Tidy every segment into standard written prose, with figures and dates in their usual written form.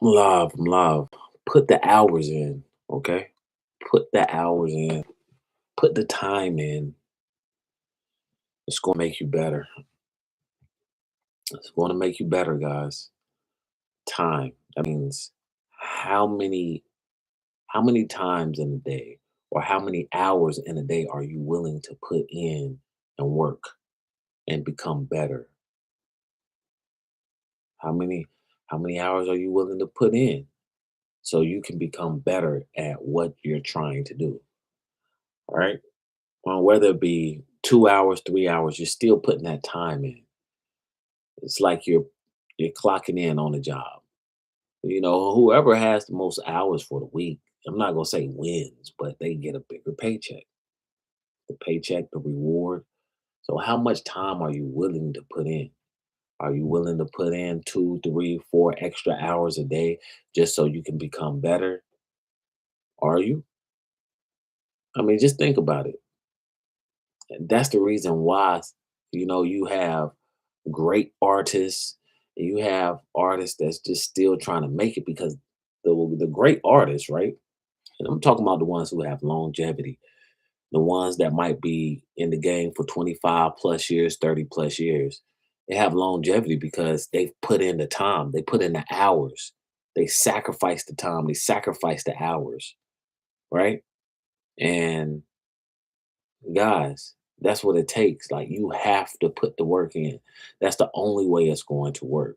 I'm live. Put the hours in, okay? Put the hours in. Put the time in. It's gonna make you better. It's gonna make you better, guys. Time. That means how many how many times in a day or how many hours in a day are you willing to put in and work and become better? How many how many hours are you willing to put in so you can become better at what you're trying to do? All right? Whether it be 2 hours, 3 hours, you're still putting that time in. It's like you're clocking in on the job. Whoever has the most hours for the week, I'm not gonna say wins, but they get a bigger paycheck. The paycheck, the reward. So how much time are you willing to put in? Are you willing to put in 2, 3, 4 extra hours a day just so you can become better? Are you? I mean, just think about it. And that's the reason why, you have great artists, and you have artists that's just still trying to make it because the great artists, right? And I'm talking about the ones who have longevity, the ones that might be in the game for 25 plus years, 30 plus years. They have longevity because they've put in the time, they put in the hours, they sacrifice the time, they sacrifice the hours, right? And guys, that's what it takes. Like, you have to put the work in. That's the only way it's going to work.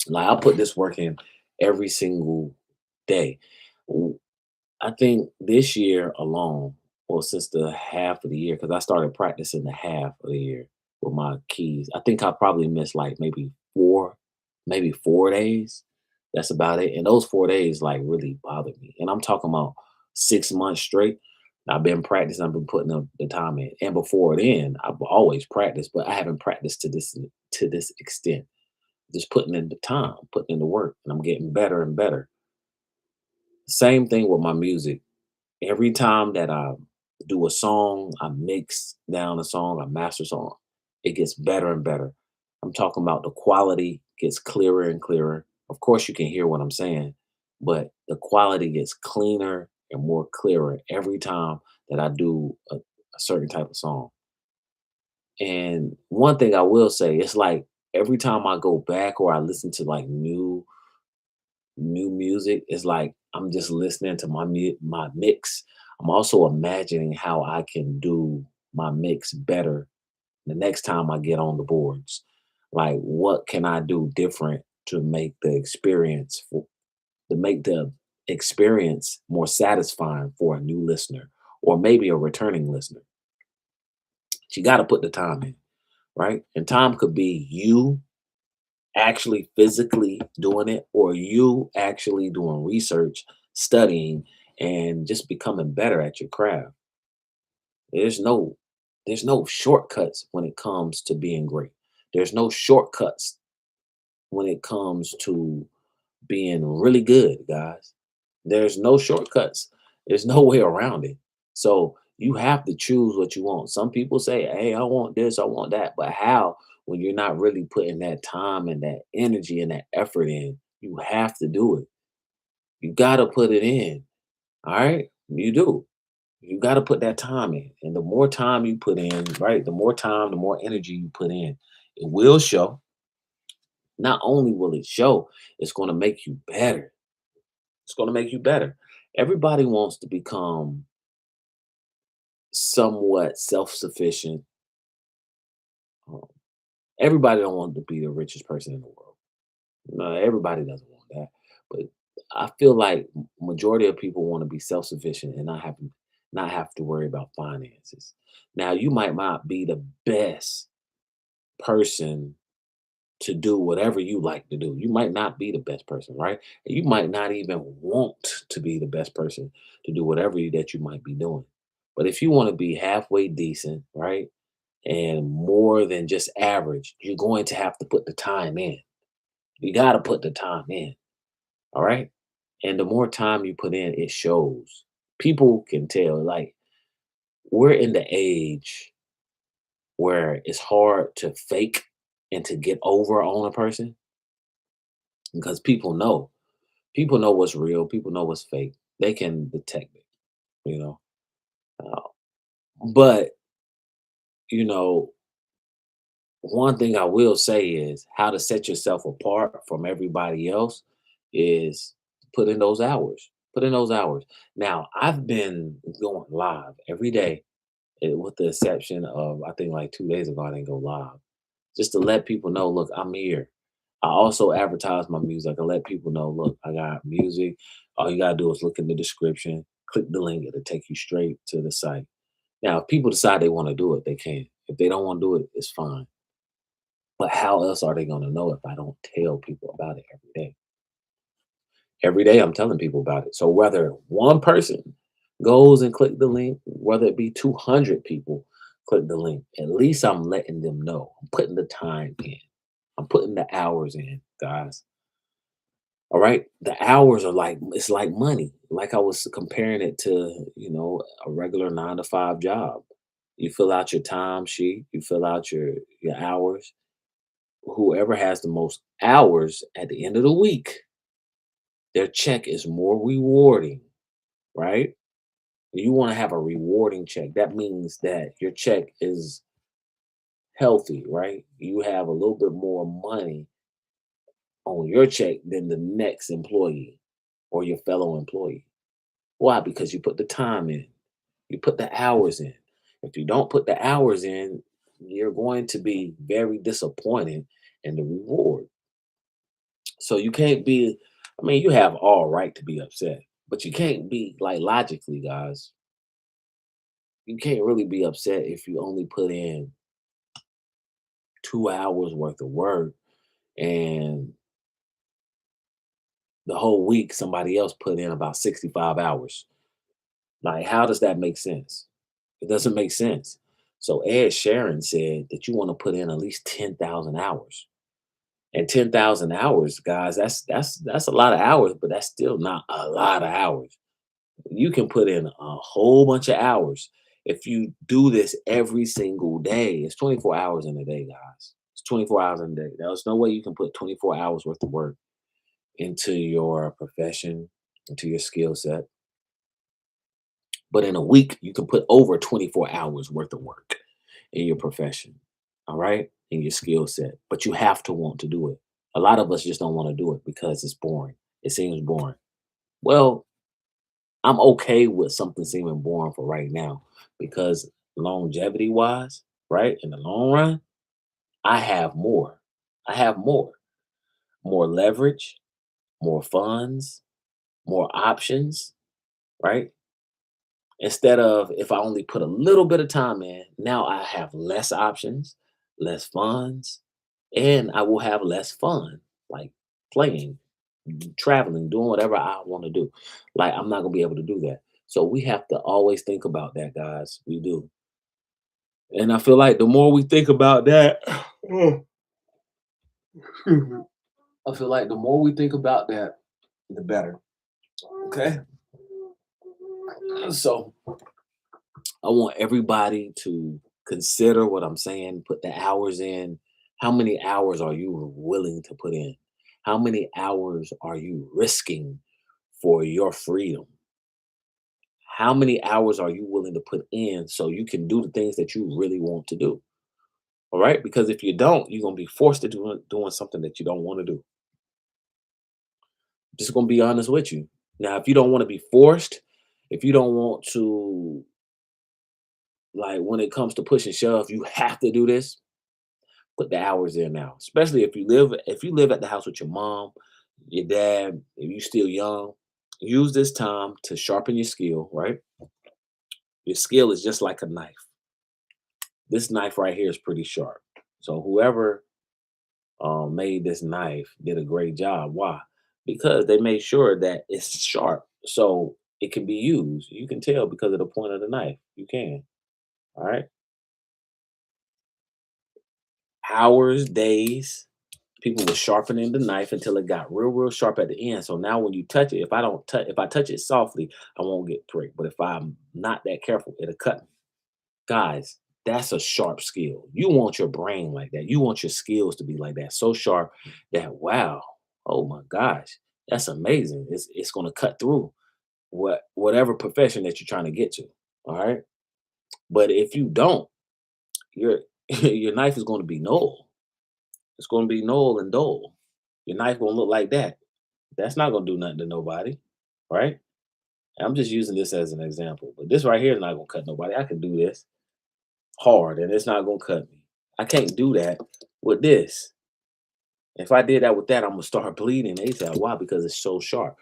Like, I put this work in every single day. W- I think this year alone, well, since the half of the year, because I started practicing the half of the year with my keys, I think I probably missed like maybe 4 days. That's about it. And those 4 days like really bothered me. And I'm talking about 6 months straight. I've been practicing, I've been putting the time in. And before then, I've always practiced, but I haven't practiced to this extent. Just putting in the time, putting in the work, and I'm getting better and better. Same thing with my music. Every time that I do a song, I mix down a song, I master song, it gets better and better. I'm talking about the quality gets clearer and clearer. Of course, you can hear what I'm saying, but the quality gets cleaner and more clearer every time that I do a certain type of song. And one thing I will say, it's like every time I go back or I listen to like new music, it's like I'm just listening to my mix. I'm also imagining how I can do my mix better the next time I get on the boards. Like, what can I do different to make the experience more satisfying for a new listener or maybe a returning listener? You got to put the time in, right? And time could be you actually physically doing it or you actually doing research, studying, and just becoming better at your craft. There's no there's no shortcuts when it comes to being great. There's no shortcuts when it comes to being really good, guys. There's no shortcuts. There's no way around it. So you have to choose what you want. Some people say, "Hey, I want this, I want that." But how when you're not really putting that time and that energy and that effort in? You have to do it. You got to put it in. All right? You do. You got to put that time in. And the more time you put in, right? The more time, the more energy you put in, it will show. Not only will it show, it's going to make you better. It's going to make you better. Everybody wants to become somewhat self-sufficient. Um, Everybody don't want to be the richest person in the world. No, everybody doesn't want that. But I feel like majority of people want to be self-sufficient and not have to worry about finances. Now, you might not be the best person to do whatever you like to do. You might not be the best person, right? And you might not even want to be the best person to do whatever that you might be doing. But if you want to be halfway decent, right? And more than just average, you're going to have to put the time in. You got to put the time in. All right. And the more time you put in, it shows. People can tell, like, we're in the age where it's hard to fake and to get over on a person. because people know what's real, people know what's fake. They can detect it, you know. Uh, but you know, one thing I will say is how to set yourself apart from everybody else is put in those hours. Put in those hours. Now, I've been going live every day, with the exception of I think like 2 days ago I didn't go live, just to let people know, look, I'm here. I also advertise my music. I let people know, look, I got music. All you gotta do is look in the description, click the link, it'll take you straight to the site. Now, if people decide they want to do it, they can. If they don't want to do it, it's fine. But how else are they gonna know if I don't tell people about it every day? Every day I'm telling people about it. So whether one person goes and click the link, whether it be 200 people click the link, at least I'm letting them know. I'm putting the time in. I'm putting the hours in, guys. All right. The hours are like it's like money. Like I was comparing it to, a regular 9 to 5 job. You fill out your time sheet, you fill out your hours. Whoever has the most hours at the end of the week, their check is more rewarding, right? You want to have a rewarding check. That means that your check is healthy, right? You have a little bit more money on your check than the next employee or your fellow employee. Why? Because you put the time in, you put the hours in. If you don't put the hours in, you're going to be very disappointed in the reward. So you can't be, I mean, you have all right to be upset, but you can't be like logically, guys. You can't really be upset if you only put in 2 hours worth of work and the whole week somebody else put in about 65 hours. Like, how does that make sense? It doesn't make sense. So Ed Sheeran said that you want to put in at least 10,000 hours. And 10,000 hours, guys, that's a lot of hours, but that's still not a lot of hours. You can put in a whole bunch of hours if you do this every single day. It's 24 hours in a day, guys. It's 24 hours in a day. There's no way you can put 24 hours worth of work into your profession, into your skill set. But in a week, you can put over 24 hours worth of work in your profession, all right, in your skill set. But you have to want to do it. A lot of us just don't want to do it because it's boring. It seems boring. Well, I'm okay with something seeming boring for right now because longevity wise, right, in the long run, I have more. I have more leverage, more funds, more options, right? Instead of if I only put a little bit of time in, now I have less options, less funds, and I will have less fun, like playing, traveling, doing whatever I want to do. Like I'm not gonna be able to do that. So we have to always think about that, guys. We do. And I feel like the more we think about that, I feel like the more we think about that, the better. Okay. So I want everybody to consider what I'm saying, put the hours in. How many hours are you willing to put in? How many hours are you risking for your freedom? How many hours are you willing to put in so you can do the things that you really want to do? All right. Because if you don't, you're going to be forced to doing something that you don't want to do. Just going to be honest with you. Now, if you don't want to be forced, if you don't want to, like, when it comes to push and shove, you have to do this. Put the hours in now, especially if you live at the house with your mom, your dad, if you still young, use this time to sharpen your skill, right? Your skill is just like a knife. This knife right here is pretty sharp. So whoever made this knife did a great job. Why? Because they made sure that it's sharp, so it can be used. You can tell because of the point of the knife. You can. All right. Hours, days, people were sharpening the knife until it got real, real sharp at the end. So now when you touch it, if I touch it softly, I won't get pricked. But if I'm not that careful, it'll cut me. Guys, that's a sharp skill. You want your brain like that. You want your skills to be like that, so sharp that wow. Oh my gosh, that's amazing. It's going to cut through whatever profession that you're trying to get to. All right. But if you don't, your your knife is going to be null. It's going to be null and dull. Your knife going to look like that. That's not going to do nothing to nobody, right? I'm just using this as an example, but this right here is not going to cut nobody. I can do this hard, and it's not going to cut me. I can't do that with this. If I did that with that, I'm gonna start bleeding ASAP. Why? Because it's so sharp.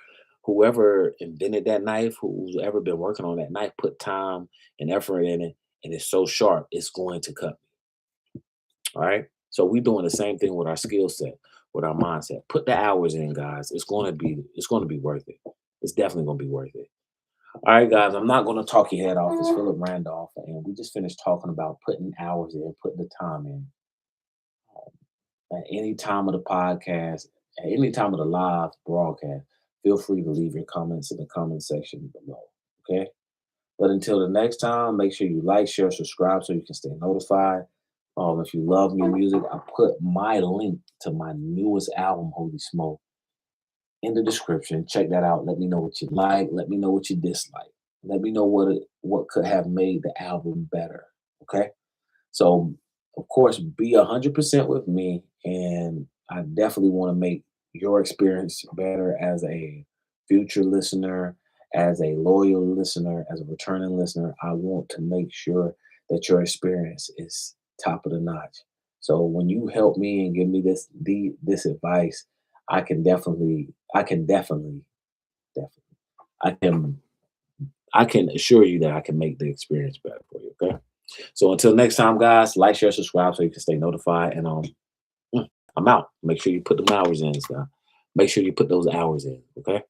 Whoever invented that knife, who's ever been working on that knife, put time and effort in it, and it's so sharp, it's going to cut me. All right. So we doing the same thing with our skill set, with our mindset. Put the hours in, guys. It's gonna be worth it. It's definitely gonna be worth it. All right, guys. I'm not gonna talk your head off. It's Philip Randolph, and we just finished talking about putting hours in, putting the time in. At any time of the podcast, at any time of the live broadcast, feel free to leave your comments in the comment section below. Okay. But until the next time, make sure you like, share, subscribe so you can stay notified. If you love new music, I put my link to my newest album, Holy Smoke, in the description. Check that out. Let me know what you like. Let me know what you dislike. Let me know what could have made the album better. Okay. So, of course, be 100% with me. And I definitely want to make your experience better as a future listener, as a loyal listener, as a returning listener. I want to make sure that your experience is top of the notch. So when you help me and give me this advice, definitely, I can I can assure you that I can make the experience better for you. Okay. So until next time, guys, like, share, subscribe so you can stay notified. And I'm out. Make sure you put them hours in, Scott. Make sure you put those hours in. Okay.